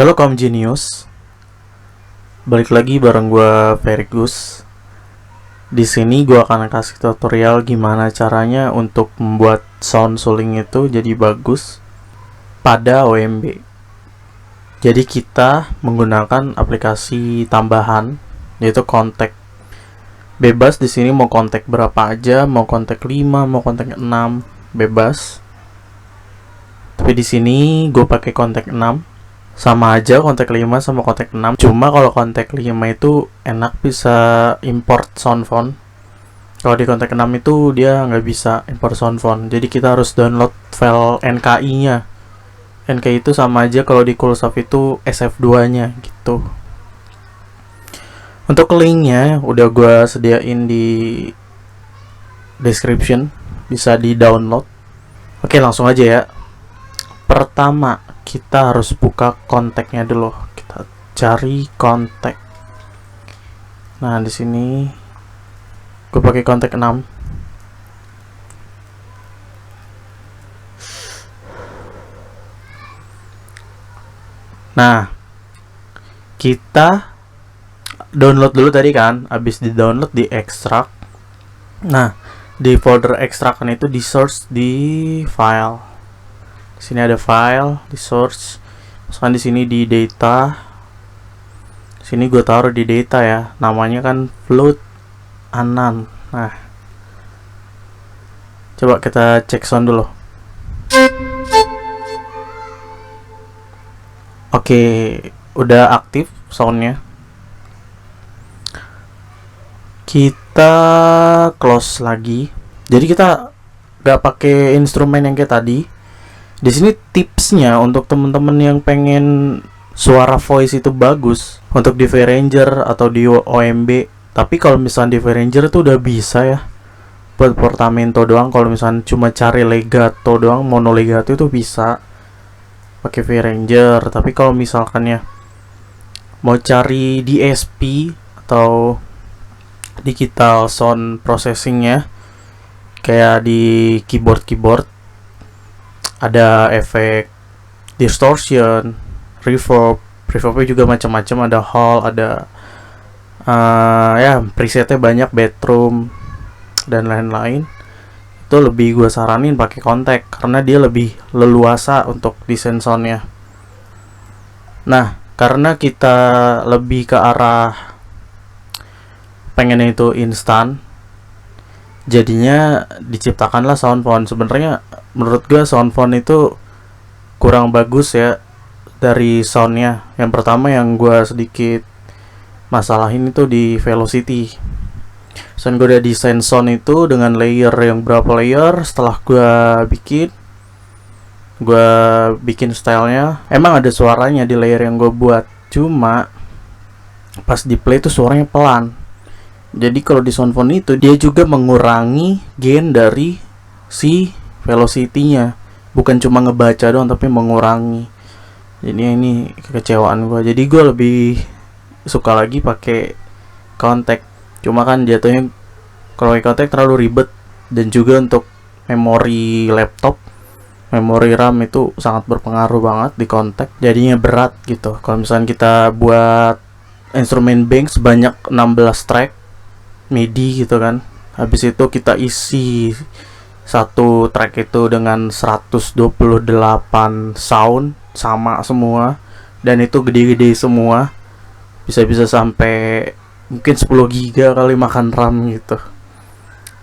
Halo kaum Genius, balik lagi bareng gua Verigus. Di sini gua akan kasih tutorial gimana caranya untuk membuat sound suling itu jadi bagus pada OMB. Jadi kita menggunakan aplikasi tambahan yaitu Kontek. Bebas di sini mau kontek berapa aja, mau kontek 5, mau kontek 6, bebas. Tapi di sini gue pakai kontek 6. Sama aja kontek 5 sama kontek 6. Cuma kalau kontek 5 itu enak bisa import sound font. Kalau di kontek 6 itu dia nggak bisa import sound font. Jadi kita harus download file NKI-nya. NKI itu sama aja kalau di Coolsaf itu SF2-nya gitu. Untuk linknya udah gue sediain di description, bisa di download. Oke, langsung aja ya. Pertama, kita harus buka konteknya dulu. Kita cari kontek. Nah, di sini gue pakai kontek 6. Nah, kita download dulu tadi kan, habis di download di ekstrak. Nah, di folder ekstrakan itu di search di file. Di sini ada file, di search. Masukkan di sini di data. Di sini gue taruh di data ya. Namanya kan float anan. Nah, coba kita cek sound dulu. Oke, udah aktif soundnya. Kita close lagi. Jadi kita gak pakai instrumen yang kayak tadi. Di sini tipsnya untuk teman-teman yang pengen suara voice itu bagus untuk di V-Ranger atau di OMB. Tapi kalau misalnya di V-Ranger itu udah bisa ya. Buat portamento doang, kalau misalnya cuma cari legato doang, mono legato itu bisa pakai V-Ranger. Tapi kalau misalkan ya mau cari DSP atau digital sound processingnya kayak di keyboard ada efek distortion, reverbnya juga macam-macam, ada hall, ada ya presetnya banyak, bedroom dan lain-lain. Itu lebih gue saranin pakai kontek karena dia lebih leluasa untuk desain soundnya. Nah, karena kita lebih ke arah pengen itu instan, jadinya diciptakanlah sound font. Sebenarnya menurut gue sound font itu kurang bagus ya dari soundnya. Yang pertama yang gue sedikit masalahin itu di velocity. Sound gue udah desain sound itu dengan layer yang berapa layer. Setelah gue bikin stylenya, emang ada suaranya di layer yang gue buat, cuma pas di play itu suaranya pelan. Jadi kalau di sound font itu dia juga mengurangi gain dari si velocity-nya, bukan cuma ngebaca doang tapi mengurangi. Jadi ini kekecewaan gue. Jadi gue lebih suka lagi pakai kontek. Cuma kan jatuhnya kalau pakai kontek terlalu ribet, dan juga untuk memori laptop, memori RAM itu sangat berpengaruh banget di kontek. Jadinya berat gitu. Kalau misalnya kita buat instrumen bank sebanyak 16 track MIDI gitu kan, habis itu kita isi satu track itu dengan 128 sound sama semua, dan itu gede-gede semua, bisa-bisa sampai mungkin 10 giga kali makan RAM gitu.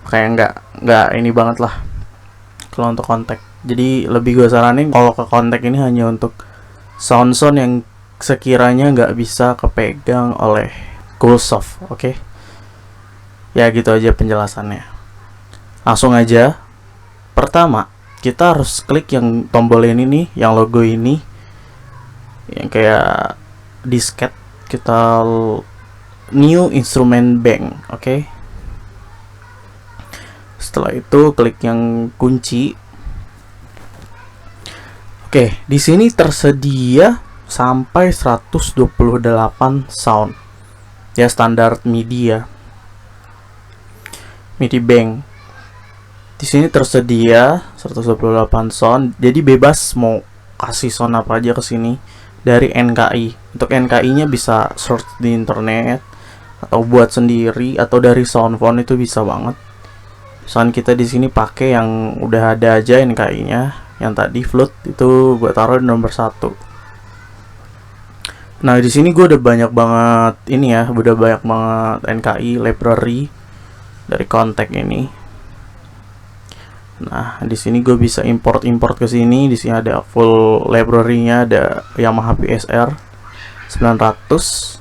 Kayak nggak ini banget lah kalau untuk kontek. Jadi lebih gue saranin kalau ke kontek ini hanya untuk sound yang sekiranya nggak bisa kepegang oleh Coolsaf. Oke? Ya gitu aja penjelasannya. Langsung aja. Pertama, kita harus klik yang tombol ini nih, yang logo ini, yang kayak disket. Kita new instrument bank. Oke? Setelah itu klik yang kunci. Oke, di sini tersedia sampai 128 sound. Ya standar MIDI ya. MIDI bank. Di sini tersedia 128 sound. Jadi bebas mau kasih sound apa aja ke sini. dari NKI. Untuk NKI-nya bisa search di internet atau buat sendiri, atau dari Soundphone itu bisa banget. Misalkan kita di sini pakai yang udah ada aja NKI-nya, yang tadi flute itu gue taruh di nomor 1. Nah di sini gue udah banyak banget ini ya, udah banyak banget NKI library dari kontak ini. Nah di sini gue bisa import ke sini. Di sini ada full library-nya, ada Yamaha PSR 900.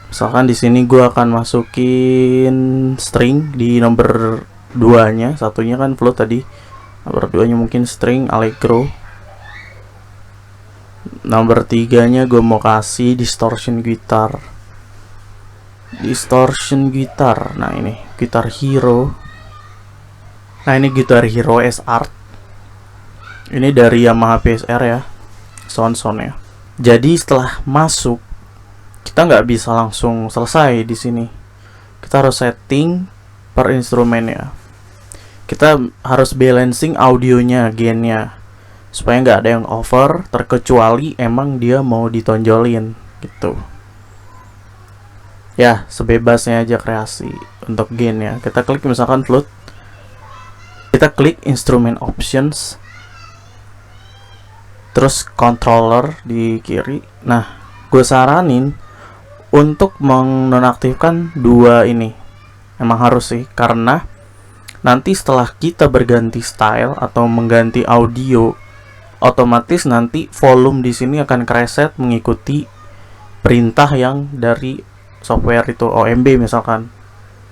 Misalkan di sini gue akan masukin string di nomor 2-nya, satunya kan flute tadi, nomor 2-nya mungkin string Allegro. Nomor 3-nya gue mau kasih distortion gitar. Nah ini Guitar Hero. Nah ini Guitar Hero S Art. Ini dari Yamaha PSR ya, sound ya. Jadi setelah masuk, kita nggak bisa langsung selesai di sini. Kita harus setting per instrumennya. Kita harus balancing audionya, gainnya, supaya nggak ada yang over, terkecuali emang dia mau ditonjolin gitu. Ya sebebasnya aja kreasi untuk gainnya. Kita klik misalkan flute, kita klik instrument options, terus controller di kiri. Nah gue saranin untuk menonaktifkan 2 ini. Emang harus sih, karena nanti setelah kita berganti style atau mengganti audio, otomatis nanti volume di sini akan preset mengikuti perintah yang dari software itu, OMB misalkan.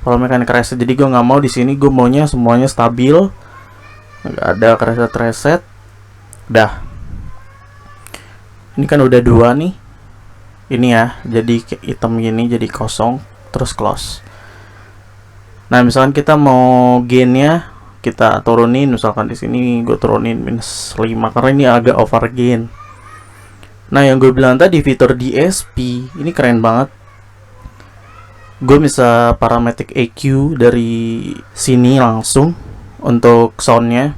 Volume akan preset. Jadi gue nggak mau di sini, gue maunya semuanya stabil, nggak ada preset. Dah. Ini kan udah 2 nih. Ini ya, jadi hitam gini, jadi kosong, terus close. Nah misalkan kita mau gainnya kita turunin, misalkan di sini gue turunin -5 karena ini agak over gain. Nah yang gue bilang tadi, fitur DSP ini keren banget. Gue bisa parametric EQ dari sini langsung untuk soundnya.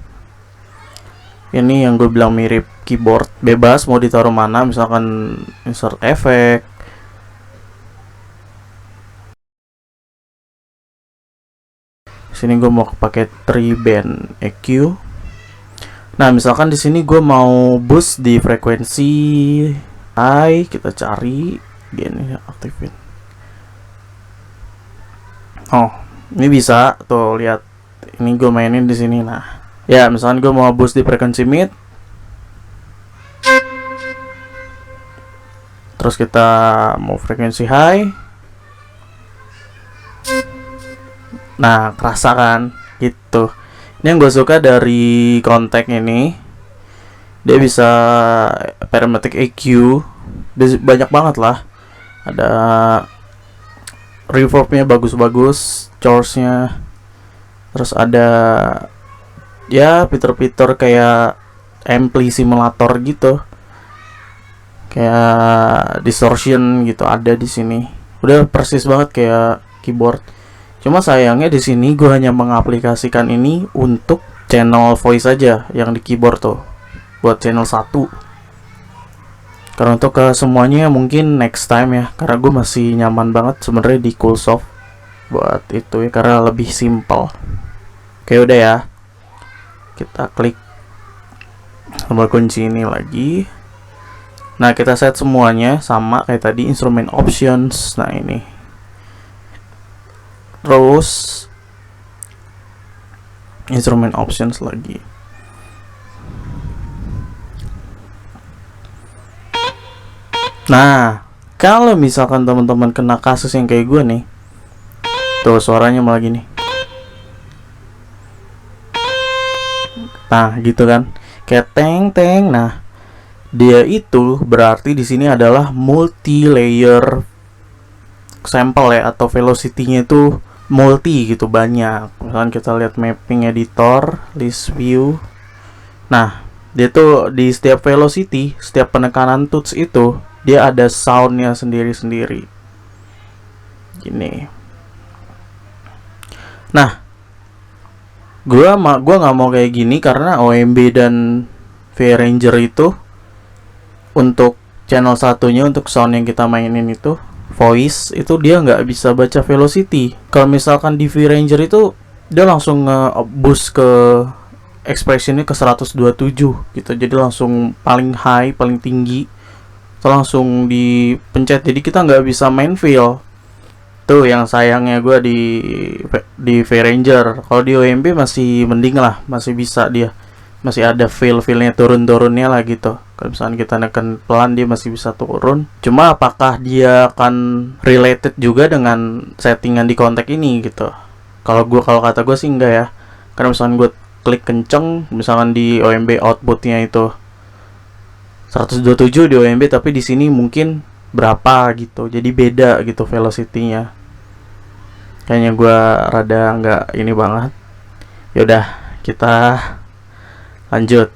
Ini yang gue bilang mirip keyboard, bebas mau ditaruh mana, misalkan insert efek. Sini gue mau pakai 3 band EQ. Nah misalkan di sini gue mau boost di frekuensi high, kita cari gainnya, aktifin. Oh ini bisa tuh, lihat ini gue mainin di sini. Nah ya misalkan gue mau boost di frekuensi mid, terus kita mau frekuensi high. Nah kerasa kan gitu. Ini yang gue suka dari kontak ini, dia bisa parametric EQ banyak banget lah. Ada reverbnya bagus-bagus, chorusnya, terus ada ya fitur-fitur kayak ampli simulator gitu, kayak distortion gitu ada di sini. Udah persis banget kayak keyboard. Cuma sayangnya di sini gue hanya mengaplikasikan ini untuk channel voice aja yang di keyboard tuh, buat channel 1. Karena untuk ke semuanya mungkin next time ya, karena gue masih nyaman banget sebenarnya di Coolsoft buat itu ya, karena lebih simple. Oke udah ya, kita klik tombol kunci ini lagi. Nah kita set semuanya sama kayak tadi, instrument options. Nah ini terus instrument options lagi. Nah kalau misalkan teman-teman kena kasus yang kayak gue nih, tuh suaranya malah gini. Nah gitu kan, kayak teng. Nah dia itu berarti di sini adalah multi layer sample ya, atau velocity-nya itu multi gitu, banyak. Misalkan kita lihat mapping editor, list view. Nah dia tuh di setiap velocity, setiap penekanan tuts itu dia ada soundnya sendiri-sendiri gini. Nah gua nggak mau kayak gini karena OMB dan V-Ranger itu untuk channel satunya, untuk sound yang kita mainin itu voice, itu dia nggak bisa baca velocity. Kalau misalkan di V-Ranger itu dia langsung nge-boost ke expressionnya ke 127 gitu, jadi langsung paling high, paling tinggi itu langsung dipencet, jadi kita nggak bisa main feel. Tuh yang sayangnya gue di V-Ranger. Kalau di OMB masih mending lah, masih bisa, dia masih ada feelnya turun-turunnya lah gitu. Kalau misalnya kita neken pelan dia masih bisa turun. Cuma apakah dia akan related juga dengan settingan di kontak ini gitu? Kalau kata gue sih enggak ya. Karena misalnya gue klik kenceng, misalkan di OMB outputnya itu 127 di OMB, tapi di sini mungkin berapa gitu, jadi beda gitu velocity-nya. Kayaknya gue rada nggak ini banget. Yaudah, kita lanjut.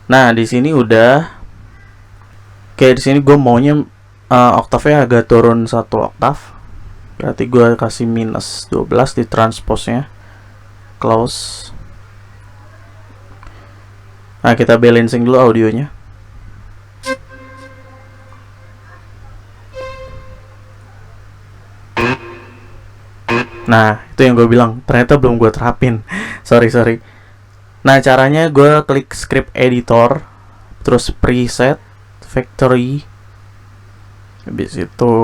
Nah, di sini udah. Kayak di sini gue maunya oktavnya agak turun 1 oktav. Berarti gue kasih minus 12 di transposnya. Close. Nah, kita balancing dulu audionya. Nah, itu yang gue bilang, ternyata belum gue terapin. sorry. Nah, caranya gue klik script editor, terus preset, factory, habis itu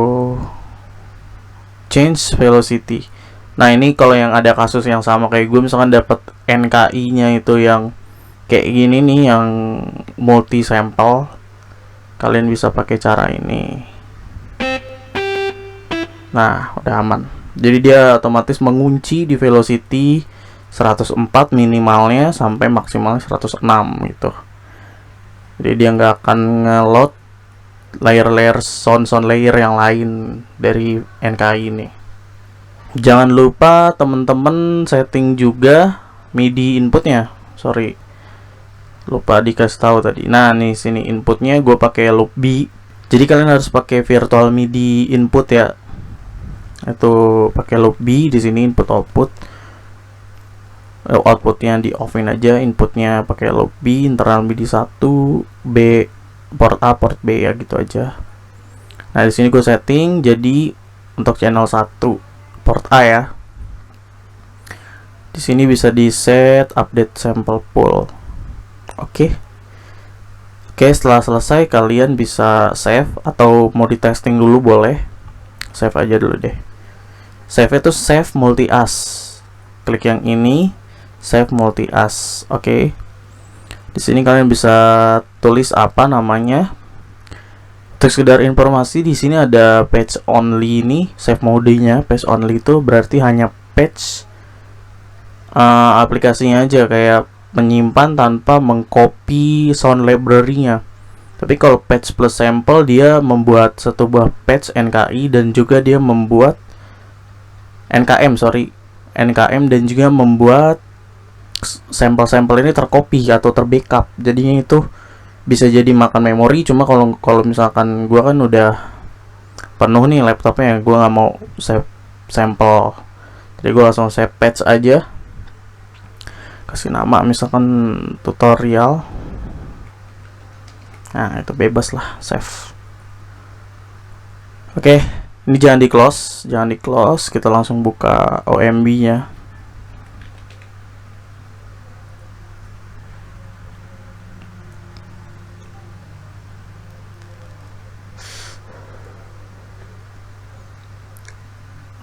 change velocity. Nah, ini kalau yang ada kasus yang sama kayak gue, misalkan dapat NKI-nya itu yang kayak gini nih, yang multi sample, kalian bisa pakai cara ini. Nah, udah aman. Jadi dia otomatis mengunci di velocity 104 minimalnya sampai maksimalnya 106 gitu. Jadi dia nggak akan nge-load layer-layer sound layer yang lain dari NKI ini. Jangan lupa temen-temen setting juga MIDI inputnya. Sorry, lupa dikasih tahu tadi. Nah, nih sini inputnya gue pakai loop B. Jadi kalian harus pakai virtual MIDI input ya. Itu pakai loop B, di sini input output. Outputnya di offin aja, inputnya pakai loop B, internal MIDI 1, B port A, port B ya gitu aja. Nah, di sini gue setting jadi untuk channel 1 port A ya. Di sini bisa di set update sample pool. Oke, setelah selesai kalian bisa save, atau mau di testing dulu boleh. Save aja dulu deh. Save itu save multi as. Klik yang ini, save multi as. Oke. Di sini kalian bisa tulis apa namanya. Untuk sekedar informasi, di sini ada patch only ini, save mode-nya. Patch only itu berarti hanya patch aplikasinya aja, kayak menyimpan tanpa mengcopy sound library-nya. Tapi kalau patch plus sample, dia membuat satu buah patch NKI dan juga dia membuat NKM dan juga membuat sampel-sampel ini tercopy atau terbackup. Jadinya itu bisa jadi makan memori. Cuma kalau misalkan gua kan udah penuh nih laptopnya, gua nggak mau save sampel, jadi gua langsung save patch aja, kasih nama misalkan tutorial. Nah, itu bebas lah, save. Oke, ini jangan di close, kita langsung buka OMB-nya.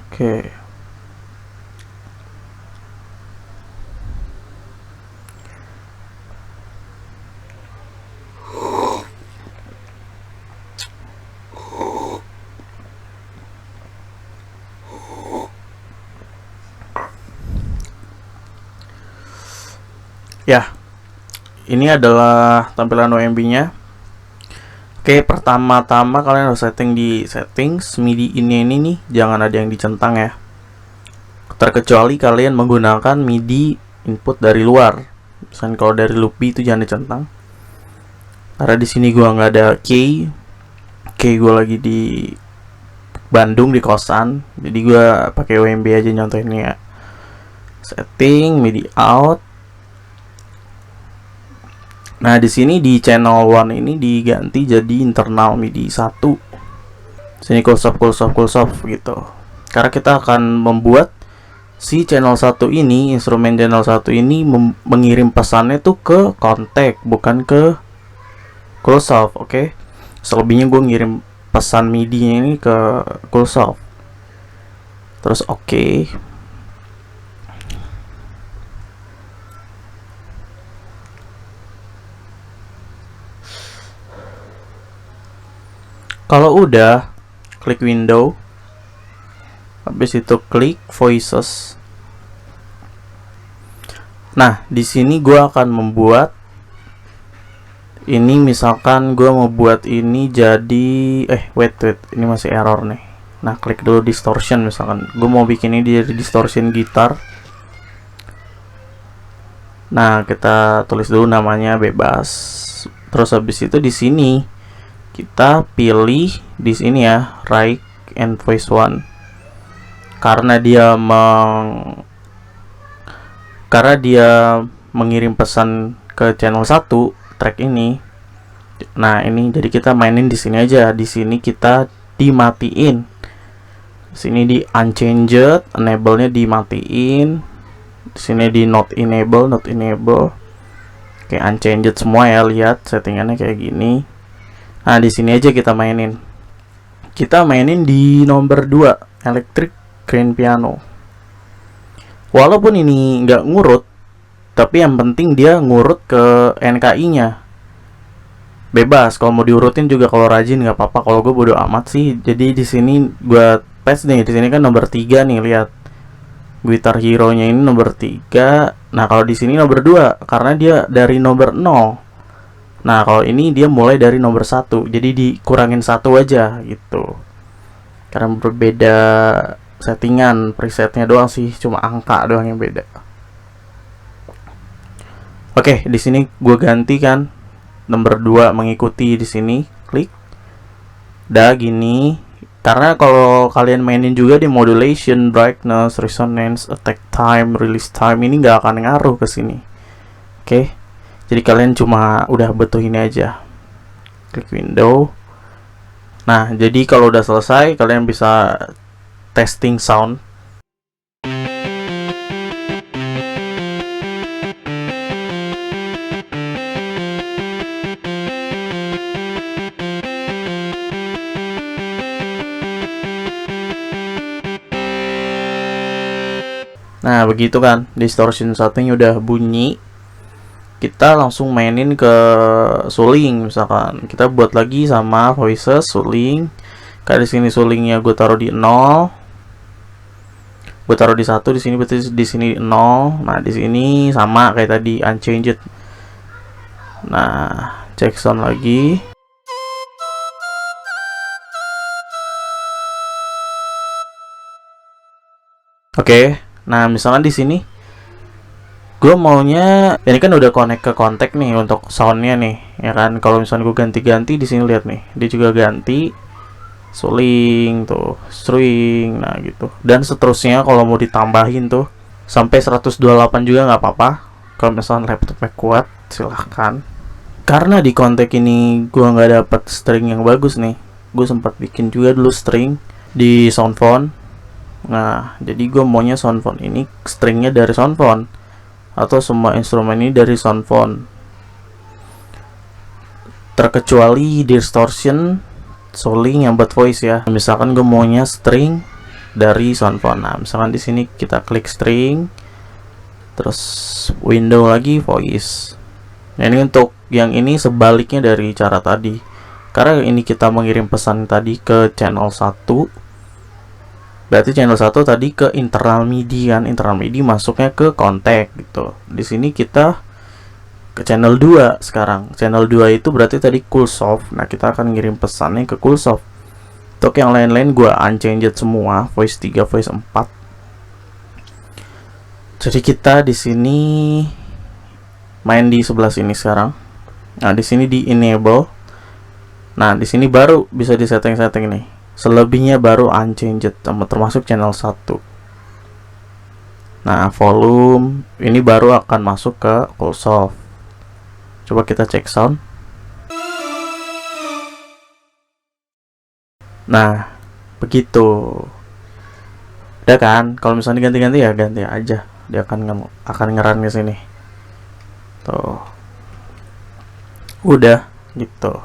Oke. Ya, ini adalah tampilan OMB-nya. Oke, pertama-tama kalian harus setting di settings MIDI ini nih, jangan ada yang dicentang ya. Terkecuali kalian menggunakan MIDI input dari luar. Misalnya kalau dari loop B itu jangan dicentang. Karena di sini gua nggak ada key gua lagi di Bandung di kosan, jadi gua pakai OMB aja nyontohinnya ya. Setting MIDI out. Nah, di sini di channel 1 ini diganti jadi internal MIDI 1. Sini close up gitu. Karena kita akan membuat si channel 1 ini, instrumen channel 1 ini mengirim pesannya tuh ke kontak, bukan ke close up, oke? Selebihnya gue ngirim pesan MIDI-nya ini ke close up. Terus oke. Kalau udah, klik window, habis itu klik voices. Nah, di sini gue akan membuat ini, misalkan gue mau buat ini jadi wait, ini masih error nih. Nah, klik dulu distortion, misalkan gue mau bikin ini jadi distortion gitar. Nah, kita tulis dulu namanya bebas. Terus habis itu di sini kita pilih di sini ya, right and voice one. Karena dia mengirim pesan ke channel 1 track ini. Nah, ini jadi kita mainin di sini aja. Di sini kita dimatiin. Di sini di unchanged, enable-nya dimatiin. Di sini di not enable. Oke, unchanged semua ya, lihat settingannya kayak gini. Nah, di sini aja kita mainin. Kita mainin di nomor 2, electric grand piano. Walaupun ini nggak ngurut, tapi yang penting dia ngurut ke NKI-nya. Bebas, kalau mau diurutin juga kalau rajin nggak apa-apa. Kalau gue bodo amat sih. Jadi di sini gue paste nih. Di sini kan nomor 3 nih, lihat. Guitar Hero-nya ini nomor 3. Nah, kalau di sini nomor 2 karena dia dari nomor 0. Nah, kalau ini dia mulai dari nomor 1. Jadi dikurangin 1 aja gitu. Karena berbeda settingan, presetnya doang sih, cuma angka doang yang beda. Oke, di sini gue ganti kan nomor 2 mengikuti di sini, klik. Dah gini. Karena kalau kalian mainin juga di modulation, brightness, resonance, attack time, release time ini nggak akan ngaruh ke sini. Oke. Jadi kalian cuma udah butuh ini aja. Klik window. Nah, jadi kalau udah selesai kalian bisa testing sound. Nah, begitu kan, distortion satunya udah bunyi. Kita langsung mainin ke suling, misalkan kita buat lagi sama voices suling. Kayak di sini sulingnya gue taruh di 0, gue taruh di 1, di sini berarti di sini 0. Nah, di sini sama kayak tadi, unchanged. Nah, cek sound lagi. Oke. Nah, misalkan di sini gue maunya ini kan udah connect ke kontak nih untuk soundnya nih, ya kan. Kalau misalnya gue ganti-ganti di sini, lihat nih, dia juga ganti suling tuh, string, nah gitu. Dan seterusnya kalau mau ditambahin tuh sampai 128 juga nggak apa-apa. Kalau misalnya laptopnya kuat, silahkan. Karena di kontak ini gue nggak dapet string yang bagus nih, gue sempat bikin juga dulu string di Soundphone. Nah, jadi gue maunya Soundphone ini stringnya dari Soundphone, atau semua instrumen ini dari Soundphone, terkecuali distortion, suling yang buat voice ya. Misalkan gue maunya string dari Soundphone. Nah, misalkan di sini kita klik string, terus window lagi voice. Nah, ini untuk yang ini sebaliknya dari cara tadi. Karena ini kita mengirim pesan tadi ke channel 1. Berarti channel 1 tadi ke internal MIDI kan, internal MIDI masuknya ke kontak gitu. Di sini kita ke channel 2 sekarang. Channel 2 itu berarti tadi Coolsoft. Nah, kita akan ngirim pesannya ke Coolsoft. Untuk yang lain-lain gua unchanged semua, voice 3, voice 4. Jadi kita di sini main di sebelah sini sekarang. Nah, di sini di enable. Nah, di sini baru bisa di setting-setting nih. Selebihnya baru unchanged, termasuk channel 1. Nah, volume ini baru akan masuk ke Coolsoft. Coba kita cek sound. Nah, begitu. Udah kan? Kalau misalnya ganti-ganti ya ganti aja. Dia akan ngeran ke sini. Tuh. Udah gitu.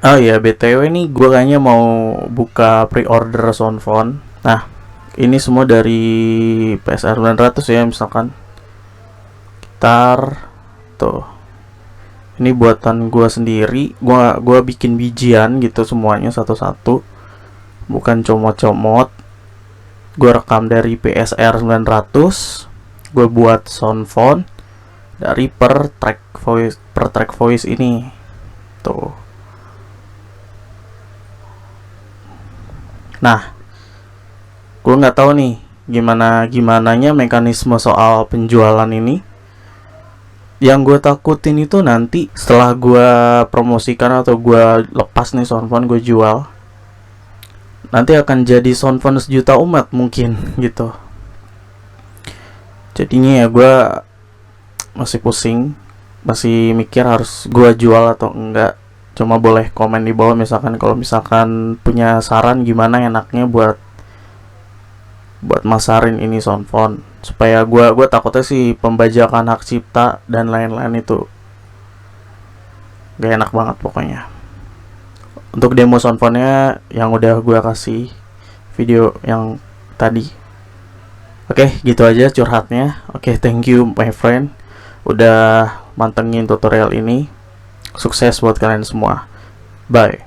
Oh iya, BTW nih gue kayaknya mau buka pre-order soundphone. Nah, ini semua dari PSR 900 ya, misalkan gitar tuh. Ini buatan gue sendiri. Gua bikin bijian gitu semuanya satu-satu. Bukan comot-comot. Gue rekam dari PSR 900. Gue buat soundphone dari per track voice ini. Tuh. Nah, gue nggak tahu nih gimananya mekanisme soal penjualan ini. Yang gue takutin itu nanti setelah gue promosikan atau gue lepas nih soundphone, gue jual, nanti akan jadi soundphone sejuta umat mungkin gitu. Jadinya ya gue masih pusing, masih mikir harus gue jual atau enggak. Cuma boleh komen di bawah kalau misalkan punya saran gimana enaknya buat masarin ini soundphone, supaya gue takutnya sih pembajakan hak cipta dan lain-lain itu gak enak banget pokoknya. Untuk demo soundphone-nya yang udah gue kasih video yang tadi. Oke, gitu aja curhatnya. Oke, thank you my friend udah mantengin tutorial ini. Sukses buat kalian semua. Bye.